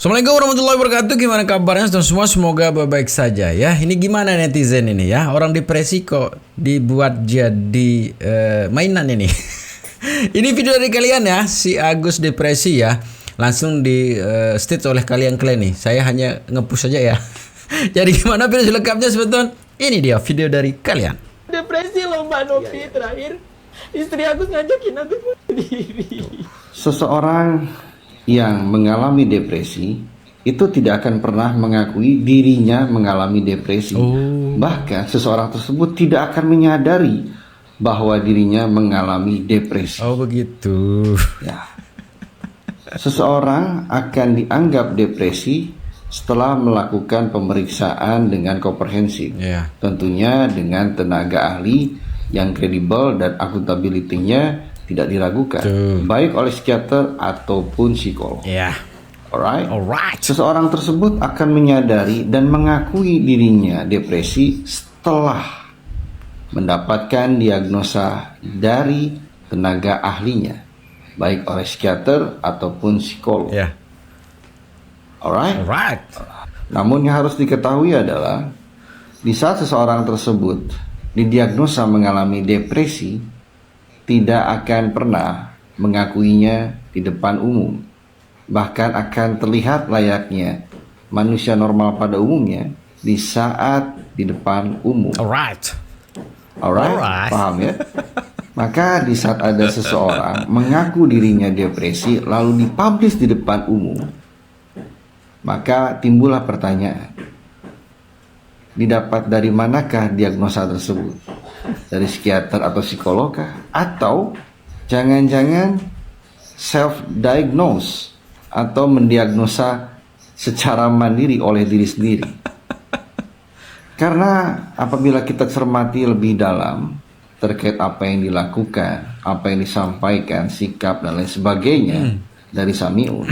Assalamualaikum warahmatullahi wabarakatuh. Gimana kabarnya semua? Semoga baik-baik saja ya. Ini gimana netizen ini ya? Orang depresi kok dibuat jadi mainan ini. Ini video dari kalian ya. Si Agus depresi ya. Langsung di state oleh kalian nih. Saya hanya nge-push saja ya. Jadi gimana video selengkapnya sebetulnya? Ini dia video dari kalian. Depresi loh Mbak Novi terakhir. Istri Agus ngajakin aku bunuh diri. Seseorang yang mengalami depresi itu tidak akan pernah mengakui dirinya mengalami depresi. Bahkan seseorang tersebut tidak akan menyadari bahwa dirinya mengalami depresi. Oh begitu. Ya. Seseorang akan dianggap depresi setelah melakukan pemeriksaan dengan komprehensif. Yeah. Tentunya dengan tenaga ahli yang kredibel dan akuntabilitasnya tidak diragukan, baik oleh psikiater ataupun psikolog. Ya. Alright. Seseorang tersebut akan menyadari dan mengakui dirinya depresi setelah mendapatkan diagnosa dari tenaga ahlinya, baik oleh psikiater ataupun psikolog. Ya. Alright. Namun yang harus diketahui adalah di saat seseorang tersebut didiagnosa mengalami depresi, tidak akan pernah mengakuinya di depan umum. Bahkan akan terlihat layaknya manusia normal pada umumnya di saat di depan umum. Alright. Paham ya? Maka di saat ada seseorang mengaku dirinya depresi lalu dipublish di depan umum, maka timbullah pertanyaan, didapat dari manakah diagnosa tersebut? Dari psikiater atau psikolog kah? Atau jangan-jangan self-diagnose atau mendiagnosa secara mandiri oleh diri sendiri? Karena apabila kita cermati lebih dalam terkait apa yang dilakukan, apa yang disampaikan, sikap dan lain sebagainya dari Samiun,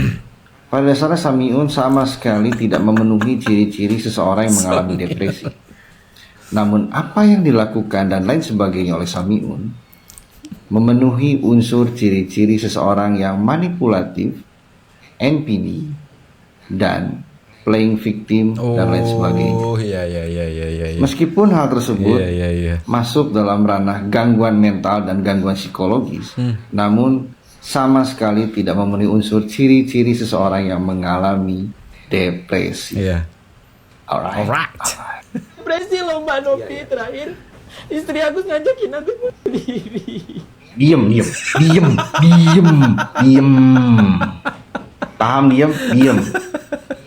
pada dasarnya Samiun sama sekali tidak memenuhi ciri-ciri seseorang yang mengalami depresi. Namun apa yang dilakukan dan lain sebagainya oleh Samiun memenuhi unsur ciri-ciri seseorang yang manipulatif, NPD, dan playing victim dan lain sebagainya. Iya. Meskipun hal tersebut masuk dalam ranah gangguan mental dan gangguan psikologis, namun sama sekali tidak memenuhi unsur ciri-ciri seseorang yang mengalami depresi. Iya. Alright. Depresi loh Mbak Novi terakhir. Istri Agus ngajakin aku bunuh diri. Diem. Paham?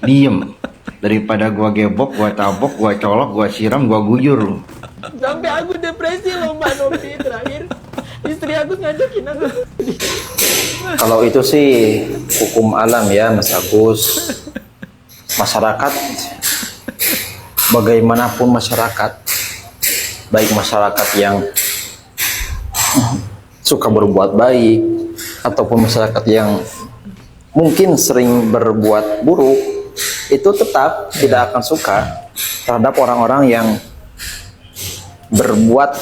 Diem. Daripada gua gebok, gua tabok, gua colok, gua siram, gua guyur lu. Sampai aku depresi loh Mbak Novi terakhir. Istri Agus ngajakin aku bunuh diri. Kalau itu sih hukum alam ya Mas Agus. Masyarakat, bagaimanapun masyarakat, baik masyarakat yang suka berbuat baik ataupun masyarakat yang mungkin sering berbuat buruk, itu tetap tidak akan suka terhadap orang-orang yang berbuat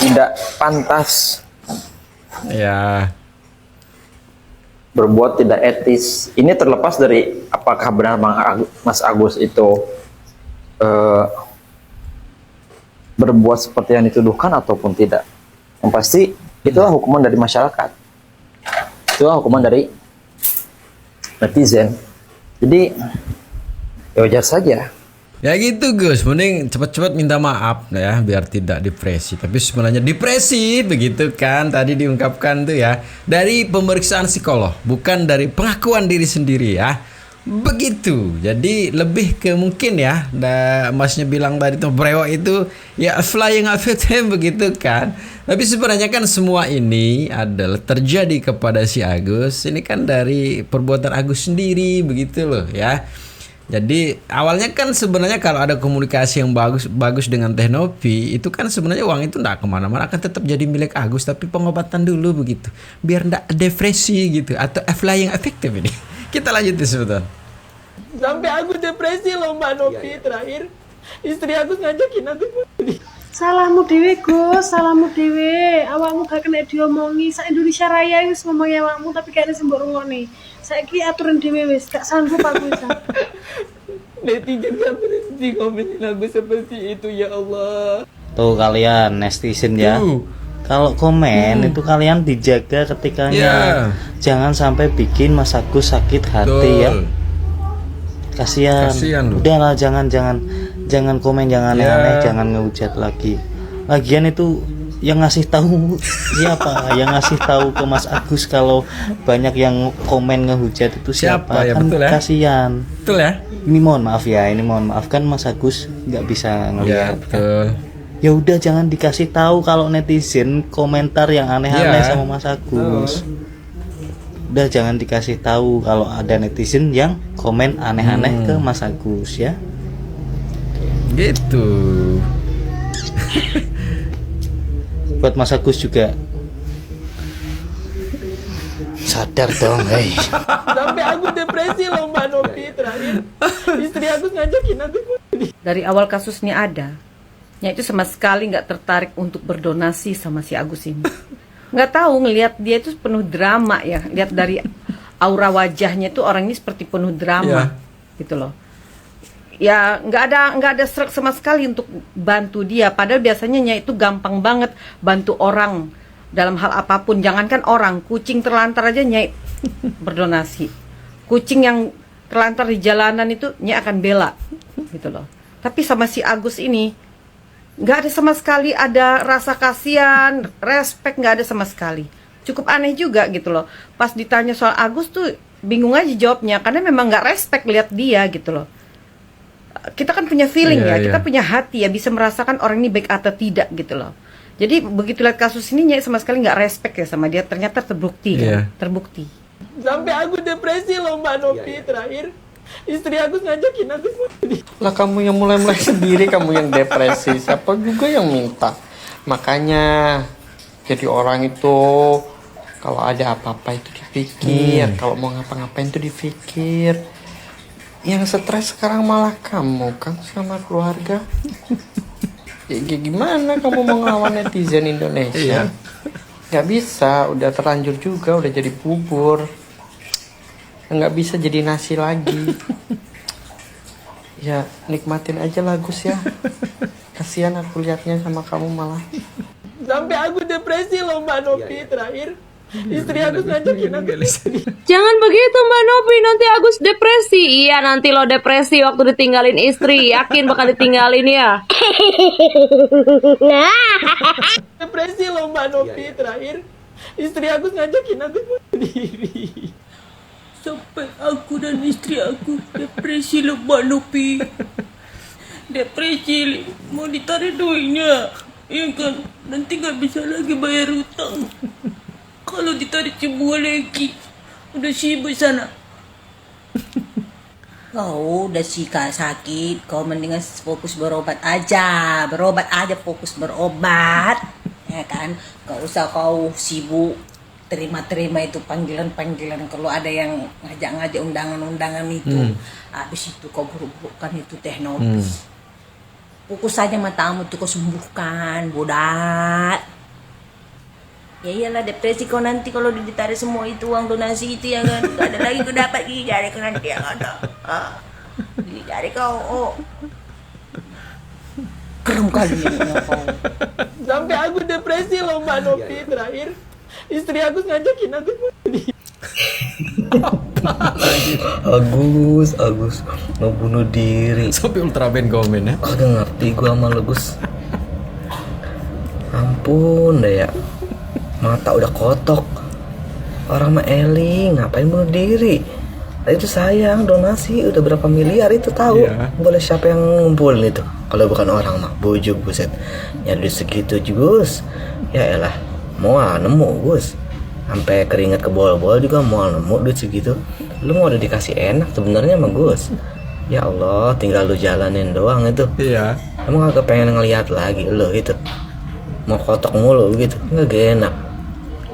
tidak pantas, Ya. berbuat tidak etis. Ini terlepas dari apakah benar Mas Agus itu berbuat seperti yang dituduhkan ataupun tidak. Yang pasti itulah hukuman dari masyarakat, itulah hukuman dari netizen. Jadi ya wajar saja. Ya gitu Gus, mending cepat-cepat minta maaf ya biar tidak depresi. Tapi sebenarnya depresi begitu kan tadi diungkapkan tuh ya dari pemeriksaan psikolog, bukan dari pengakuan diri sendiri ya. Begitu. Jadi lebih ke mungkin ya Masnya bilang tadi tuh brewok itu ya flying victim begitu kan. Tapi sebenarnya kan semua ini adalah terjadi kepada si Agus. Ini kan dari perbuatan Agus sendiri begitu loh ya. Jadi awalnya kan sebenarnya kalau ada komunikasi yang bagus dengan Teh Novi, itu kan sebenarnya uang itu tidak kemana-mana, akan tetap jadi milik Agus, tapi pengobatan dulu begitu, biar tidak depresi gitu atau flying effective ini. Kita lanjutin sebetulnya. Sampai aku depresi loh Mbak Novi terakhir. Istri Agus ngajakin aku bunuh diri. Salahmu dewe Gus, salahmu dewe. Awakmu gak kena diomongi. Sak Indonesia Raya wis ngomongi awakmu tapi kayaknya sembok rungokne. Saiki aturan dewe wis gak sanggup aku wis. Netizen gak berhenti komenin aku seperti itu, ya Allah. Tuh kalian netizen ya. Kalau komen itu kalian dijaga ketikanya. Jangan sampai bikin Mas Agus sakit hati ya. Kasihan loh. Udahlah, jangan komen, jangan aneh-aneh, jangan ngehujat lagi. Lagian itu yang ngasih tahu siapa? Yang ngasih tahu ke Mas Agus kalau banyak yang komen ngehujat itu siapa? Ya, Kan betul ya. kasihan. Betul ya? Ini mohon maaf ya, kan Mas Agus nggak bisa Ya, ngelihat. betul. Ya udah, jangan dikasih tahu kalau netizen komentar yang aneh-aneh Ya. sama Mas Agus. Udah, jangan dikasih tahu kalau ada netizen yang komen aneh-aneh ke Mas Agus ya. Gitu. Buat Mas Agus juga sadar dong, hei. Sampai aku depresi loh Mbak Novi. Terakhir istri aku ngajakin aku Dari awal kasus ini ada, itu sama sekali nggak tertarik untuk berdonasi sama si Agus ini. Nggak tahu, ngelihat dia itu penuh drama ya. Lihat dari aura wajahnya itu orang ini seperti penuh drama, gitu loh. Ya nggak ada serak sama sekali untuk bantu dia. Padahal biasanya Nyai itu gampang banget bantu orang dalam hal apapun. Jangankan orang, kucing terlantar aja Nyai berdonasi. Kucing yang terlantar di jalanan itu Nyai akan bela, gitu loh. Tapi sama si Agus ini nggak ada sama sekali ada rasa kasihan, respect, nggak ada sama sekali. Cukup aneh juga gitu loh. Pas ditanya soal Agus tuh bingung aja jawabnya, karena memang nggak respect lihat dia gitu loh. Kita kan punya feeling kita punya hati ya, bisa merasakan orang ini baik atau tidak gitu loh. Jadi begitu lihat kasus ini Nyai sama sekali nggak respect ya sama dia, ternyata terbukti kan? Terbukti. sampai aku depresi loh Mbak Novi. Terakhir istri aku ngajakin aku Lah kamu yang mulai sendiri, kamu yang depresi. Siapa juga yang minta. Makanya jadi orang itu kalau ada apa-apa itu dipikir, kalau mau ngapa-ngapain itu dipikir. Yang stres sekarang malah kamu kan sama keluarga. Ya gimana kamu mau ngelawan netizen Indonesia? Gak bisa, udah terlanjur juga, udah jadi bubur. Nggak bisa jadi nasi lagi. Ya nikmatin aja lah Gus ya. Kasihan aku lihatnya sama kamu malah. sampai aku depresi loh Mbak Novi. Terakhir istri aku ngajakin aku Jangan begitu Mbak Novi, nanti Agus depresi. Iya, nanti lo depresi waktu ditinggalin istri. Yakin bakal ditinggalin ya. depresi loh Mbak Novi. Terakhir istri aku ngajakin aku sendiri. Sampai aku dan istri aku depresi loh Mbak Novi. Depresi, mau ditarik duitnya, ya kan? Nanti gak bisa lagi bayar utang. Kalau ditarik semua lagi, udah sibuk sana. Kau udah sakit, kau mendingan fokus berobat aja, fokus berobat, ya kan? Gak usah kau sibuk terima itu panggilan kalau ada yang ngajak undangan itu. Habis itu kau buruk-burukkan itu teh Novi. Fokus saja matamu tuh kau sembuhkan, bodat. Ya iyalah depresi kau nanti kalau ditarik semua itu uang donasi itu ya kan. Gak ada lagi kau dapat gigi jari kau nanti yang ada. Gigi jari kau keren kali ya kau. Sampai aku depresi loh Mbak Novi. Terakhir istri aku ngajakin aku Agus mau bunuh diri. Sampai Ultraman komen ya. Kagak ngerti gua sama lu Gus. Ampun deh ya, mata udah kotok. Orang mah Eli ngapain bunuh diri? Itu sayang donasi udah berapa miliar itu tahu. Boleh siapa yang ngumpulin itu? Kalau bukan orang mah bujuk buset. Ya duit segitu Gus. Ya elah, mual nemu Gus. Sampai keringet ke bol-bol juga mual nemu duit segitu. Lu mau udah dikasih enak sebenarnya sama Gus. Ya Allah, tinggal lu jalanin doang itu. Iya. Emang agak pengen ngelihat lagi lu gitu. Mau kotok mulu gitu, nggak enak.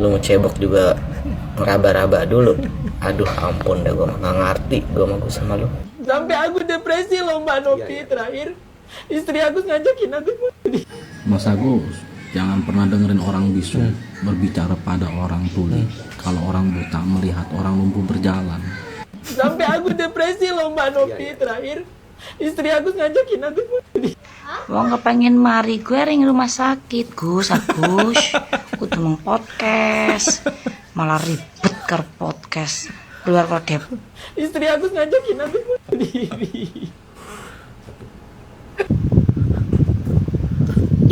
Lu mau cebok juga ngeraba-raba dulu. Aduh ampun dah, gue mah nggak ngerti gue sama lu. sampai aku depresi loh Mbak Novi. Terakhir Istri Agus ngajakin Agus bunuh diri. Mas Agus, jangan pernah dengerin orang bisu berbicara pada orang tuli. Kalau orang buta melihat orang lumpuh berjalan. Sampai Agus depresi loh Mbak Novi. Terakhir istri Agus ngajakin Agus bunuh diri. Wong kepengen mari gue ring rumah sakit Agus kudu meng podcast malah ribet ke podcast keluar kodep. Istri Agus ngajakin Agus bunuh diri.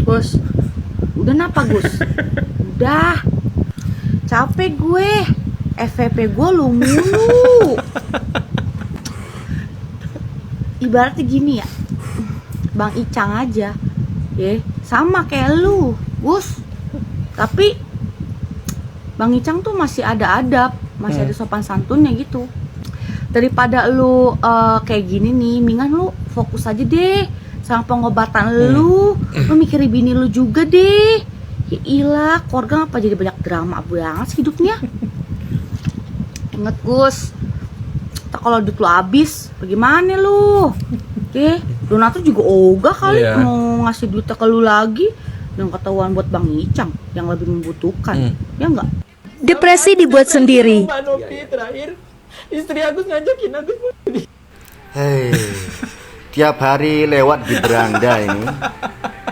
Gus, udah napa Gus? Udah capek gue, FVP gue lu mulu. Ibaratnya gini ya, Bang Icang aja, ya sama kayak lu, Gus. Tapi Bang Icang tuh masih ada adab, masih ada sopan santunnya gitu. Daripada lu kayak gini nih, mendingan lu fokus aja deh sama pengobatan lu mikirin bini lu juga deh. Ya ilah, keluarga apa jadi banyak drama banget sih hidupnya. Ingat Gus, kalau duit lu habis, bagaimana lu? Oke, donatur juga ogah kali mau ngasih duitnya ke lu lagi. Yang ketahuan buat Bang Icang yang lebih membutuhkan, ya enggak? Depresi dibuat sendiri. Mbak Novi terakhir istri Agus ngajakin Agus bunuh diri. Hei, tiap hari lewat di beranda ini,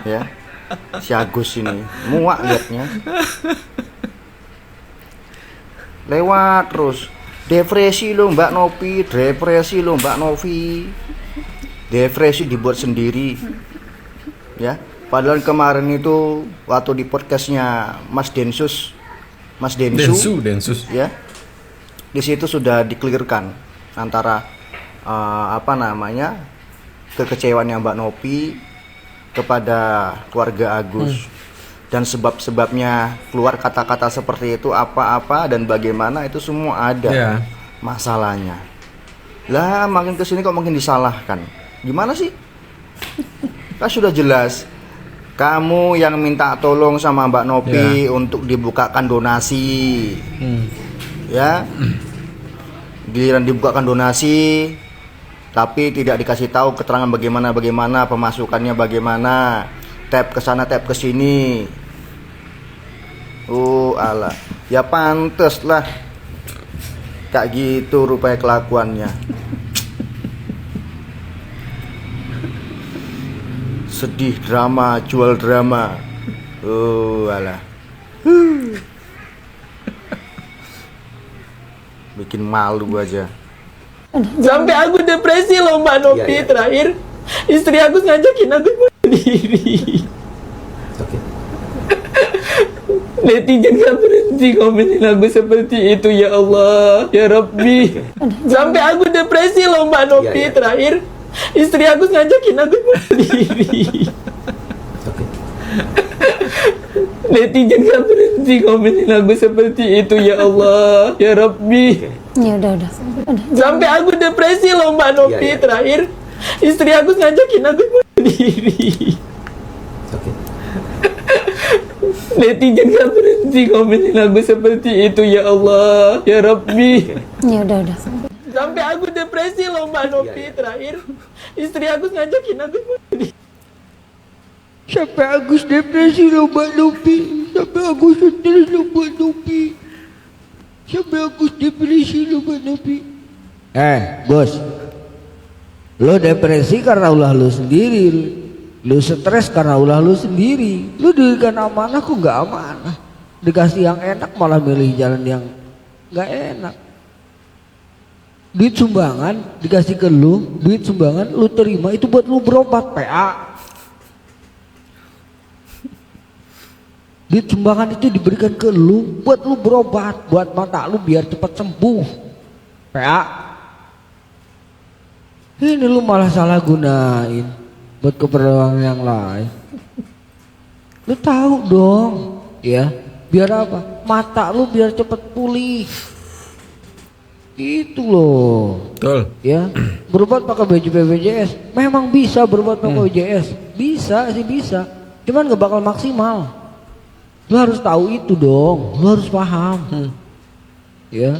ya, si Agus ini muak liatnya. Lewat terus, depresi lo Mbak Novi, depresi lo Mbak Novi, depresi dibuat sendiri, ya. Padahal kemarin itu waktu di podcastnya Mas Densus, Densus, ya, di situ sudah dikelirkan antara kekecewaannya Mbak Novi kepada keluarga Agus dan sebab-sebabnya keluar kata-kata seperti itu apa-apa dan bagaimana itu semua ada masalahnya. Lah makin kesini kok makin disalahkan. Gimana sih? Kan sudah jelas kamu yang minta tolong sama Mbak Novi untuk dibukakan donasi, ya. Giliran dibukakan donasi tapi tidak dikasih tahu keterangan bagaimana pemasukannya, bagaimana tap ke sana tap ke sini. Alah, ya pantes lah kayak gitu rupanya kelakuannya. Sedih drama, jual drama. Alah. Bikin malu aja. Sampai aku depresi loh Mbak Novi. Terakhir istri Agus ngajakin Agus bunuh diri. Netizen gak berhenti komenin aku seperti itu, ya Allah, ya Rabbi. Sampai aku depresi loh Mbak Novi. Terakhir istri Agus ngajakin Agus bunuh diri. Netizen gak berhenti komenin aku seperti itu, ya Allah, ya Rabbi. Ya udah. Sampai aku depresi loh Mbak Novi. Terakhir istri Agus ngajakin Agus bunuh diri. Netizen gak berhenti komenin aku seperti itu, ya Allah, ya Rabbi. Ya udah. Sampai aku depresi loh Mbak Novi. Terakhir istri Agus ngajakin Agus bunuh diri. Sampai Agus depresi loh Mbak Novi. Sampai Agus stres loh Mbak Novi. Sampai Agus depresi loh Mbak Novi. Bos, lo depresi karena ulah lo sendiri. Lo stres karena ulah lo sendiri. Lo diberikan amanah kok gak amanah. Dikasih yang enak malah milih jalan yang gak enak. Duit sumbangan dikasih ke lo, duit sumbangan lo terima itu buat lo berobat PA. Duit sumbangan itu diberikan ke lu buat lu berobat, buat mata lu biar cepat sembuh. PA. Ini lu malah salah gunain buat keperluan yang lain. Lu tahu dong, ya. Biar apa? Mata lu biar cepat pulih. Itu loh. Betul. Ya. Berobat pakai BPJS. Memang bisa berobat pakai BPJS. Bisa sih bisa. Cuman gak bakal maksimal. Lu harus tahu itu dong, lu harus paham, ya.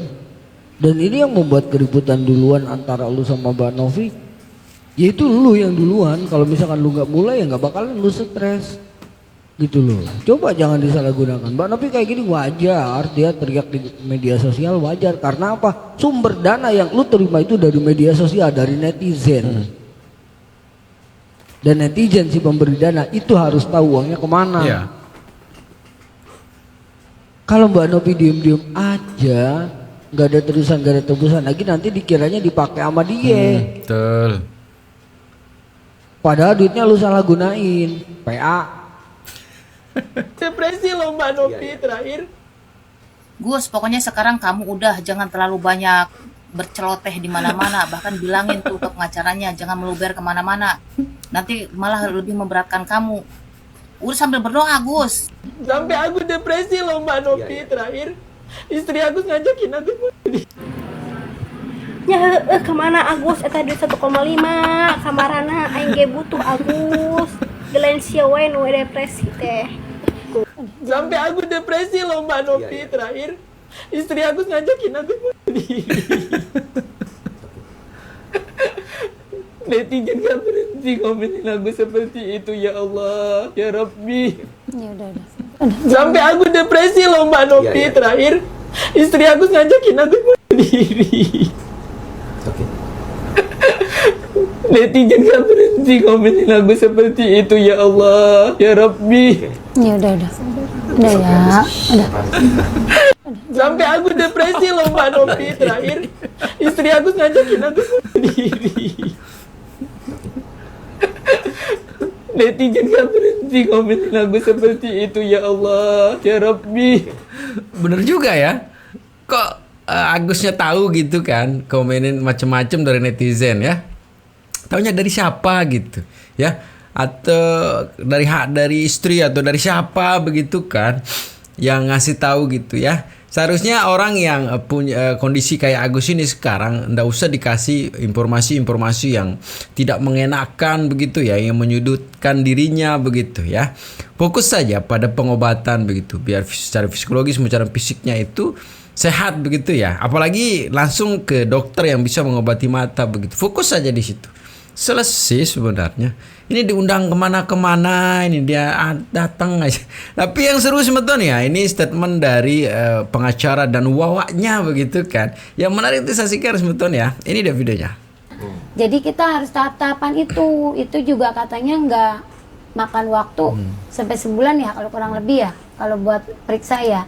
Dan ini yang membuat keributan duluan antara lu sama Mbak Novi. Ya itu lu yang duluan. Kalau misalkan lu nggak mulai ya nggak bakalan lu stres. Gitu loh. Coba jangan disalahgunakan. Mbak Novi kayak gini wajar, dia teriak di media sosial wajar. Karena apa? Sumber dana yang lu terima itu dari media sosial, dari netizen. Dan netizen si pemberi dana itu harus tahu uangnya kemana. Iya. Kalau Mbak Novi diem-diem aja, nggak ada terusan, nggak ada tebusan lagi, nanti dikiranya dipakai sama dia. Betul. Padahal duitnya lu salah gunain. PA. Depresi loh Mbak Novi terakhir. Gus, pokoknya sekarang kamu udah jangan terlalu banyak berceloteh di mana-mana. Bahkan bilangin tuh ke pengacaranya jangan meluber kemana-mana. Nanti malah lebih memberatkan kamu. Udah sambil berdoa, Gus. Sampai aku depresi loh Mbak Novi terakhir. Istri aku ngajakin aku. Ya kemana Agus? Eta duit 1,5 kamarana aing ge butuh Agus. Gelain sia wae nu depresi teh. Sampai aku depresi loh Mbak Novi terakhir. Istri aku ngajakin aku netizen gak berhenti komenin aku seperti itu ya Allah, ya Rabbi. Ya udah. Sampai aku depresi loh Mbak Novi terakhir. Istri aku ngajakin aku sendiri. Netizen gak berhenti komenin aku seperti itu ya Allah, ya Rabbi. Ya udah. Udah ya. Udah. Sampai aku depresi loh Mbak Novi terakhir. Istri aku ngajakin aku sendiri. Netizen gak berhenti komenin aku seperti itu ya Allah, ya Rabbi. Bener juga ya. Kok Agusnya tahu gitu kan, komenin macem-macem dari netizen ya. Taunya dari siapa gitu ya, atau dari istri atau dari siapa begitu kan yang ngasih tahu gitu ya. Seharusnya orang yang punya kondisi kayak Agus ini sekarang ndak usah dikasih informasi-informasi yang tidak mengenakan begitu ya, yang menyudutkan dirinya begitu ya. Fokus saja pada pengobatan begitu, biar secara psikologis maupun fisiknya itu sehat begitu ya. Apalagi langsung ke dokter yang bisa mengobati mata begitu. Fokus saja di situ. Selesai sebenarnya. Ini diundang kemana-kemana, ini dia datang aja. Tapi yang seru sebetulnya ini statement dari pengacara dan wawaknya begitu kan. Yang menarik itu saksikan sebetulnya. Ini dia videonya. Jadi kita harus tahap-tahapan itu. Itu juga katanya nggak makan waktu sampai sebulan ya kalau kurang lebih ya. Kalau buat periksa ya.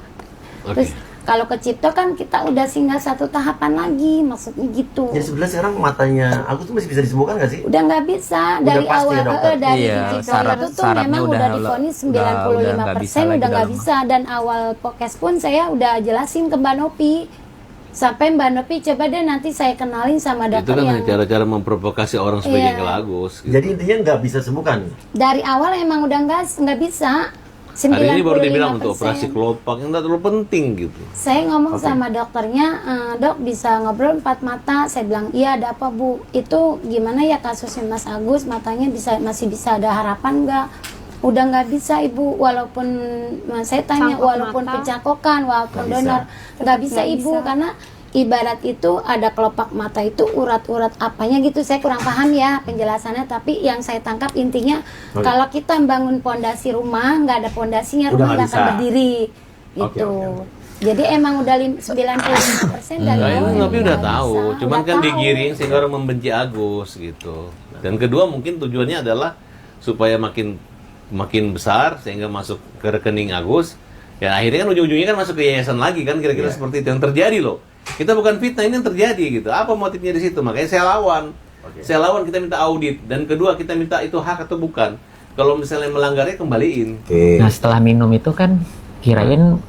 Terus kalau ke Cipto kan kita udah singgah satu tahapan lagi, maksudnya gitu. Jadi sebenarnya sekarang matanya aku tuh masih bisa disembuhkan nggak sih? Udah nggak bisa. Udah dari pasti awal ya, dokter? dari Iya, Cipto itu tuh memang udah divonis 95% udah nggak bisa. Dan awal podcast pun saya udah jelasin ke Mbak Nopi. Sampai Mbak Nopi coba deh nanti saya kenalin sama Itu dokter kan yang cara-cara memprovokasi orang supaya Iya. ke Agus. Jadi intinya nggak bisa sembuhkan. dari awal emang udah nggak bisa. Hari ini baru dibilang untuk 95%. operasi kelopak yang tidak terlalu penting gitu. Saya ngomong sama dokternya, dok bisa ngobrol 4 mata. Saya bilang, iya ada apa bu? Itu gimana ya kasusnya Mas Agus? Matanya masih bisa ada harapan nggak? Udah nggak bisa ibu, walaupun saya tanya, Cangkok walaupun mata. pencakokan, walaupun donor, nggak bisa Nggak ibu bisa. karena ibarat itu ada kelopak mata itu urat-urat apanya gitu, saya kurang paham ya penjelasannya, tapi yang saya tangkap intinya kalau kita bangun pondasi rumah nggak ada pondasinya, Udah rumah nggak nggak akan bisa. berdiri gitu. Jadi emang udah 95% dari Nah, awal ini tapi udah nggak tahu, bisa, cuman udah kan tahu. digiring sehingga orang membenci Agus gitu. Dan kedua mungkin tujuannya adalah supaya makin besar sehingga masuk ke rekening Agus. Ya akhirnya kan ujung-ujungnya kan masuk ke yayasan lagi kan, kira-kira seperti itu yang terjadi loh. Kita bukan fitnah, ini yang terjadi gitu. Apa motifnya di situ? Makanya saya lawan. Saya lawan, kita minta audit. Dan kedua kita minta itu hak atau bukan. Kalau misalnya melanggarnya kembaliin. Nah setelah minum itu kan kirain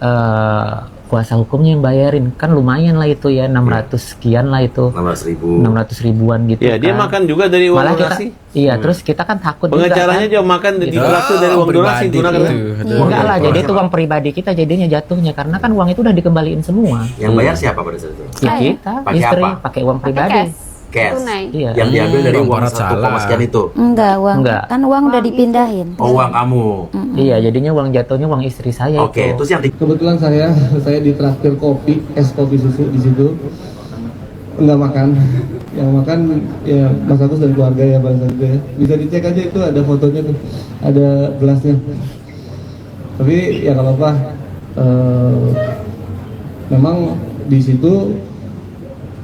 kuasa hukumnya yang bayarin, kan lumayan lah itu ya 600 sekian lah itu, 600 ribuan gitu Ya dia kan. makan juga dari uang Malah kita, donasi. iya terus kita kan takut Pengacaranya juga juga makan di Gitu. waktu dari uang donasi gunakan. Enggak lah, jadi itu uang pribadi kita jadinya jatuhnya karena kan uang itu udah dikembaliin semua. Yang bayar siapa pada saat itu? Ya kita, Pakai istri, apa? pakai uang pribadi. Cash. Iya. Yang diambil dari uang Barat 1, salah. sekian itu. Enggak, kan uang udah dipindahin. Oh, uang kamu. Iya, jadinya uang jatuhnya uang istri saya Oke, itu. terus yang Kebetulan saya ditraktir kopi, es kopi susu di situ. nggak makan. Yang makan ya Mas Agus dan keluarga ya Bang Agus ya. Bisa dicek aja itu ada fotonya tuh, ada gelasnya. Tapi ya nggak apa-apa. Memang di situ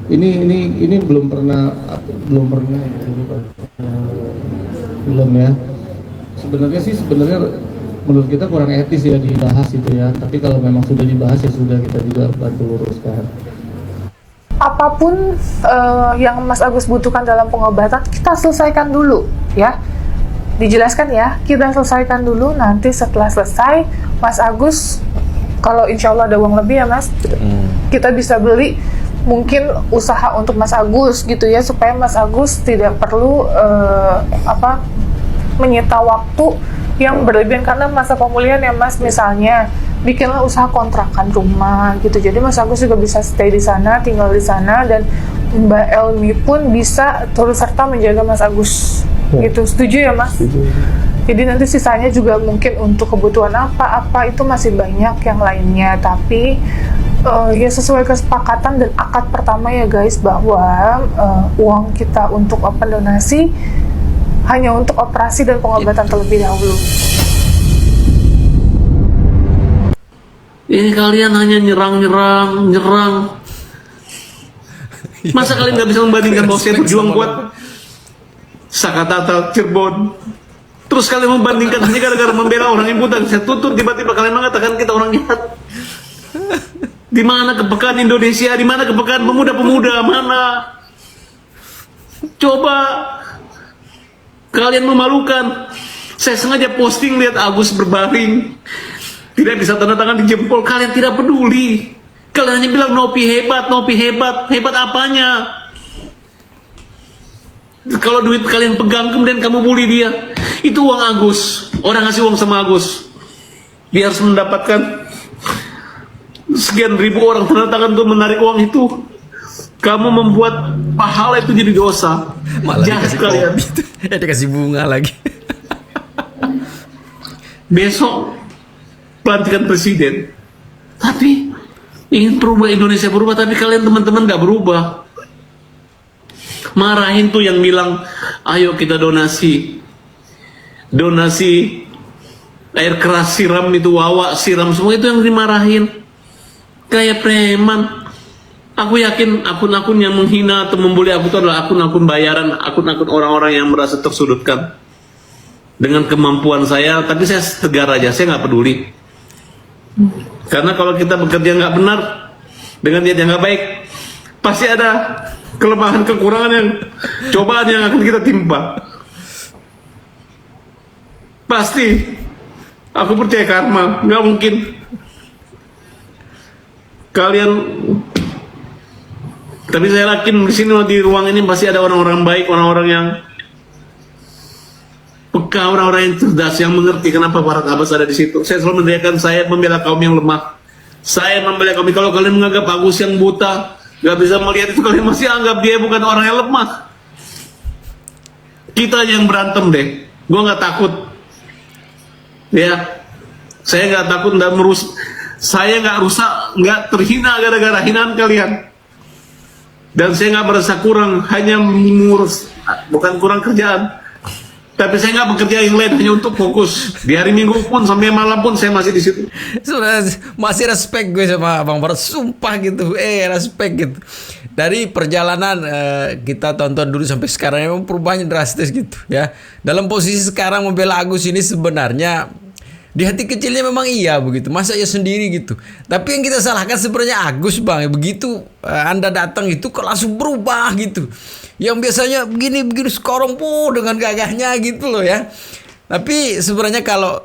ini belum pernah belum ya. Sebenarnya menurut kita kurang etis ya dibahas itu ya. Tapi kalau memang sudah dibahas ya sudah, kita juga bantu luruskan. Apapun yang Mas Agus butuhkan dalam pengobatan, kita selesaikan dulu ya. Dijelaskan ya, kita selesaikan dulu. Nanti setelah selesai, Mas Agus, kalau insya Allah ada uang lebih ya Mas, kita bisa beli mungkin usaha untuk Mas Agus gitu ya, supaya Mas Agus tidak perlu menyita waktu yang berlebihan karena masa pemulihan ya Mas. Misalnya bikinlah usaha kontrakan rumah gitu, jadi Mas Agus juga bisa stay di sana, tinggal di sana, dan Mbak Elmi pun bisa turut serta menjaga Mas Agus gitu. Setuju ya Mas? Jadi nanti sisanya juga mungkin untuk kebutuhan apa-apa itu masih banyak yang lainnya. Tapi ya sesuai kesepakatan dan akad pertama ya guys, bahwa uang kita untuk donasi hanya untuk operasi dan pengobatan terlebih dahulu. Ini kalian hanya nyerang. Masa kalian nggak bisa membandingkan bahwa saya berjuang buat Sakatata Cirebon? Terus kalian membandingkan hanya gara-gara membela orang yang buta saya tuntut, tiba-tiba kalian mengatakan kita orang jahat. Di mana kepekaan Indonesia? Di mana kepekaan pemuda-pemuda? Mana? Coba, kalian memalukan. Saya sengaja posting lihat Agus berbaring, tidak bisa tanda tangan di jempol. Kalian tidak peduli. Kalian hanya bilang Nopi hebat. Hebat apanya? Kalau duit kalian pegang kemudian kamu bully dia, itu uang Agus. Orang ngasih uang sama Agus, dia harus mendapatkan sekian ribu orang tanda tangan untuk menarik uang itu. Kamu membuat pahala itu jadi dosa. Malah jahat dikasih kalian. Dikasih bunga lagi. Besok pelantikan presiden, tapi ingin berubah, Indonesia berubah, tapi kalian teman-teman gak berubah. Marahin tuh yang bilang ayo kita donasi air keras, siram itu, wawa siram, semua itu yang dimarahin kayak preman. Aku yakin akun-akun yang menghina atau membuli aku itu adalah akun-akun bayaran, akun-akun orang-orang yang merasa tersudutkan dengan kemampuan saya. Tapi saya tegar aja, saya nggak peduli, karena kalau kita bekerja nggak benar dengan niat yang nggak baik, pasti ada kelemahan, kekurangan, yang cobaan yang akan kita timpa. Pasti, aku percaya karma, nggak mungkin kalian. Tapi saya yakin di sini di ruang ini pasti ada orang-orang baik, orang-orang yang peka, orang-orang yang cerdas, yang mengerti kenapa Farhad Abbas ada di situ. Saya selalu meneriakan, saya membela kaum yang lemah. Saya membela kaum. Kalau kalian menganggap Agus yang buta, gak bisa melihat itu, kalian masih anggap dia bukan orang yang lemah. Kita aja yang berantem deh. Gue nggak takut. Ya, saya nggak takut, saya nggak rusak, nggak terhina gara-gara hinaan kalian. Dan saya nggak merasa kurang, hanya mengurus, bukan kurang kerjaan. Tapi saya nggak bekerja yang lain, hanya untuk fokus. Di hari Minggu pun sampai malam pun saya masih di situ. Masih respect gue sama Bang Farhad, sumpah gitu. Respect gitu. Dari perjalanan kita tonton dulu sampai sekarang, memang perubahannya drastis gitu ya. Dalam posisi sekarang membela Agus ini sebenarnya di hati kecilnya memang iya begitu, masa ya sendiri gitu. Tapi yang kita salahkan sebenarnya Agus Bang, begitu Anda datang itu kok langsung berubah gitu. Yang biasanya begini sekarang dengan gagahnya gitu loh ya. Tapi sebenarnya kalau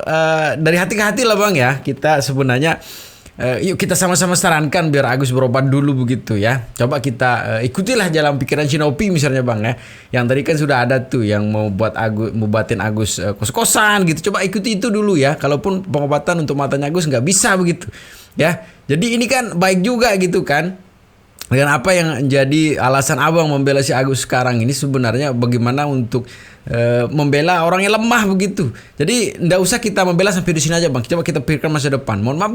dari hati ke hati lah Bang ya, kita sebenarnya yuk kita sama-sama sarankan biar Agus berobat dulu begitu ya. Coba kita ikutilah jalan pikiran Shinopi misalnya Bang ya. Yang tadi kan sudah ada tuh yang mau buatin Agus kos-kosan gitu. Coba ikuti itu dulu ya. Kalaupun pengobatan untuk matanya Agus nggak bisa begitu ya. Jadi ini kan baik juga gitu kan. Dan apa yang menjadi alasan abang membela si Agus sekarang ini sebenarnya bagaimana untuk membela orang yang lemah begitu. Jadi ndak usah kita membela sampai di sini aja bang. Coba kita pikirkan masa depan. Mohon maaf,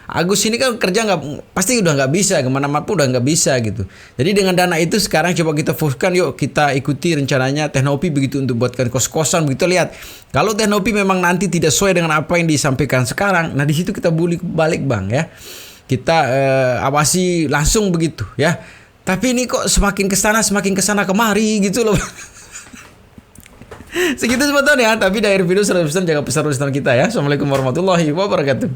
Agus ini kan kerja pasti udah nggak bisa, kemana-mana pun udah nggak bisa gitu. Jadi dengan dana itu sekarang coba kita fokuskan, yuk kita ikuti rencananya Teknopi begitu untuk buatkan kos-kosan begitu. Lihat kalau Teknopi memang nanti tidak sesuai dengan apa yang disampaikan sekarang, nah di situ kita balik bang ya. Kita awasi langsung begitu ya. Tapi ini kok semakin kesana kemari gitu loh. Segitu sebetulnya. Tapi dari video 100% jaga pesan kita ya. Assalamualaikum warahmatullahi wabarakatuh.